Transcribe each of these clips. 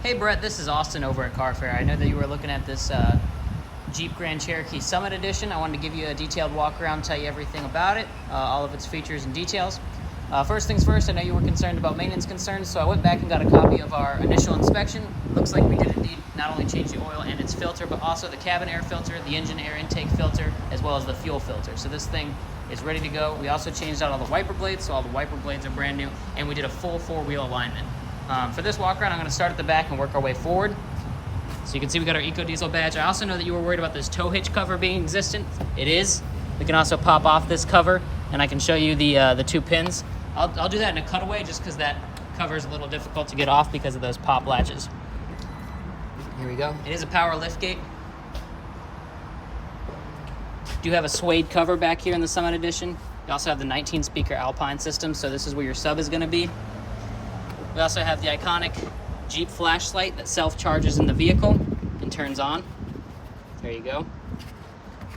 Hey Brett, this is Austin over at Car Fair. I know that you were looking at this Jeep Grand Cherokee Summit Edition. I wanted to give you a detailed walk around, tell you everything about it, all of its features and details. First things first, I know you were concerned about maintenance concerns, so I went back and got a copy of our initial inspection. Looks like we did indeed not only change the oil and its filter, but also the cabin air filter, the engine air intake filter, as well as the fuel filter. So this thing is ready to go. We also changed out all the wiper blades, so all the wiper blades are brand new, and we did a full four-wheel alignment. For this walk around, I'm going to start at the back and work our way forward. So you can see we got our Eco Diesel badge. I also know that you were worried about this tow hitch cover being existent. It is. We can also pop off this cover, and I can show you the two pins. I'll do that in a cutaway just because that cover is a little difficult to get off because of those pop latches. Here we go. It is a power lift gate. Do have a suede cover back here in the Summit Edition. You also have the 19-speaker Alpine system, so this is where your sub is going to be. We also have the iconic Jeep flashlight that self-charges in the vehicle and turns on. There you go.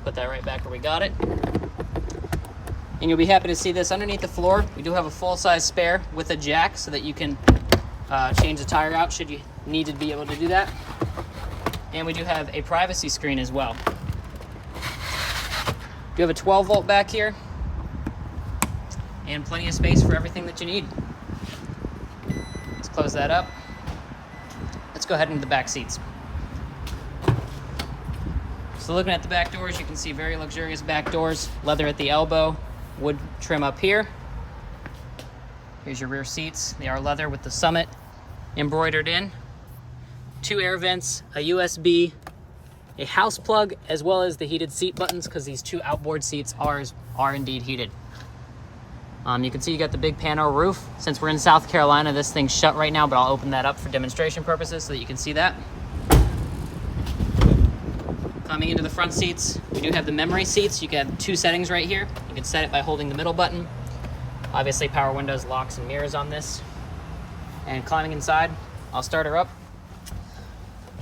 Put that right back where we got it. And you'll be happy to see this underneath the floor. We do have a full-size spare with a jack so that you can change the tire out should you need to be able to do that. And we do have a privacy screen as well. You have a 12-volt back here and plenty of space for everything that you need. Let's close that up. Let's go ahead into the back seats. So looking at the back doors, you can see very luxurious back doors, leather at the elbow, wood trim up here. Here's your rear seats. They are leather with the Summit embroidered in. 2 air vents, a USB, a house plug, as well as the heated seat buttons because these 2 outboard seats are indeed heated. You can see you got the big pano roof. Since we're in South Carolina, this thing's shut right now, but I'll open that up for demonstration purposes so that you can see that. Climbing into the front seats, we do have the memory seats. You can have 2 settings right here. You can set it by holding the middle button. Obviously, power windows, locks, and mirrors on this. And climbing inside, I'll start her up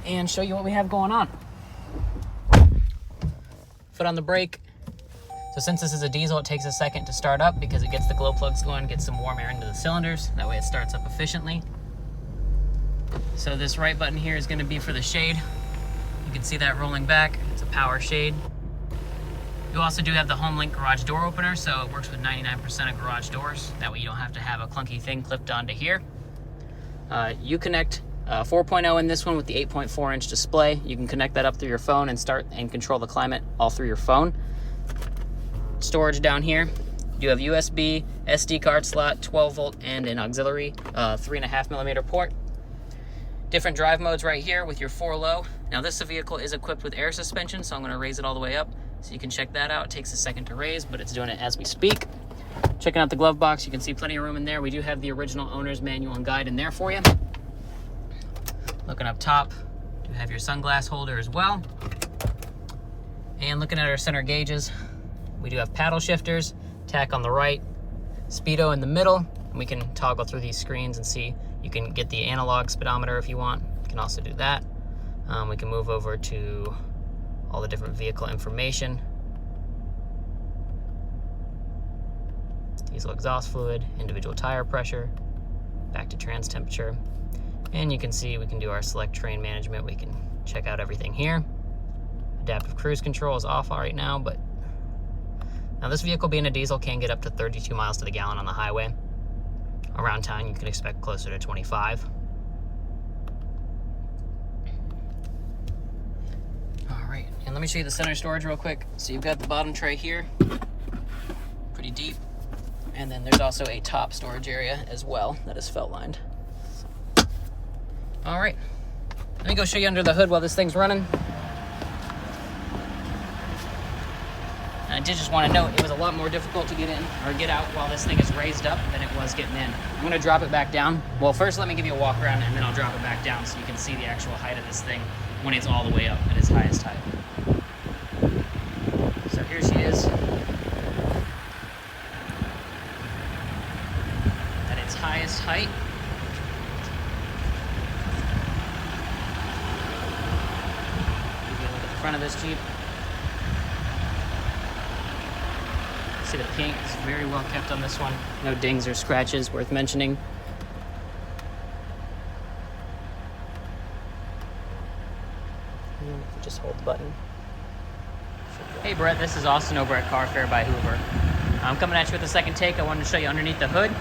and show you what we have going on. Foot on the brake. So since this is a diesel, it takes a second to start up because it gets the glow plugs going, gets some warm air into the cylinders. That way it starts up efficiently. So this right button here is going to be for the shade. You can see that rolling back. It's a power shade. You also do have the HomeLink garage door opener, so it works with 99% of garage doors. That way you don't have to have a clunky thing clipped onto here. You connect 4.0 in this one with the 8.4-inch display. You can connect that up through your phone and start and control the climate all through your phone. Storage down here. You have USB, SD card slot, 12-volt, and an auxiliary 3.5mm port. Different drive modes right here with your 4-low. Now this vehicle is equipped with air suspension, so I'm going to raise it all the way up so you can check that out. It takes a second to raise, but it's doing it as we speak. Checking out the glove box, you can see plenty of room in there. We do have the original owner's manual and guide in there for you. Looking up top, you have your sunglass holder as well. And looking at our center gauges, we do have paddle shifters, tack on the right, speedo in the middle, and we can toggle through these screens and see. You can get the analog speedometer if you want. You can also do that. We can move over to all the different vehicle information. Diesel exhaust fluid, individual tire pressure, back to trans temperature. And you can see we can do our select terrain management. We can check out everything here. Adaptive cruise control is off right now, but now this vehicle being a diesel can get up to 32 miles to the gallon on the highway. Around town you can expect closer to 25. Alright, and let me show you the center storage real quick. So you've got the bottom tray here, pretty deep. And then there's also a top storage area as well that is felt lined. Alright, let me go show you under the hood while this thing's running. And I did just want to note, it was a lot more difficult to get in or get out while this thing is raised up than it was getting in. I'm going to drop it back down. Well, first let me give you a walk around and then I'll drop it back down so you can see the actual height of this thing when it's all the way up at its highest height. So here she is at its highest height. Give you a look at the front of this Jeep. See the paint is very well kept on this one. No dings or scratches worth mentioning. And then if you just hold the button. Hey Brett, this is Austin over at Car Fair by Hoover. I'm coming at you with the second take. I wanted to show you underneath the hood.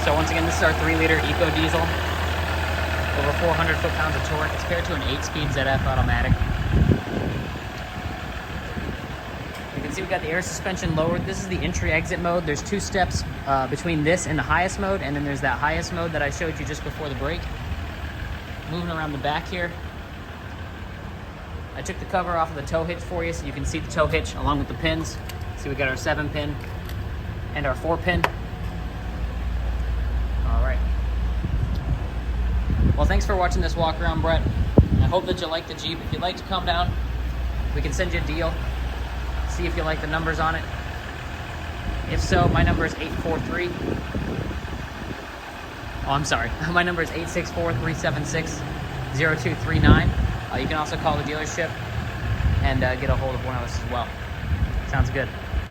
So once again, this is our 3-liter Eco Diesel. Over 400 foot-pounds of torque. It's paired to an 8-speed ZF automatic. You can see we got the air suspension lowered. This is the entry-exit mode. There's 2 steps between this and the highest mode, and then there's that highest mode that I showed you just before the break. Moving around the back here. I took the cover off of the tow hitch for you so you can see the tow hitch along with the pins. See, we got our 7-pin and our 4-pin. All right. Well, thanks for watching this walk around, Brett. I hope that you like the Jeep. If you'd like to come down, we can send you a deal. See if you like the numbers on it. If so, my number is 843. Oh, I'm sorry. My number is 864-376-0239. You can also call the dealership and get a hold of one of us as well. Sounds good.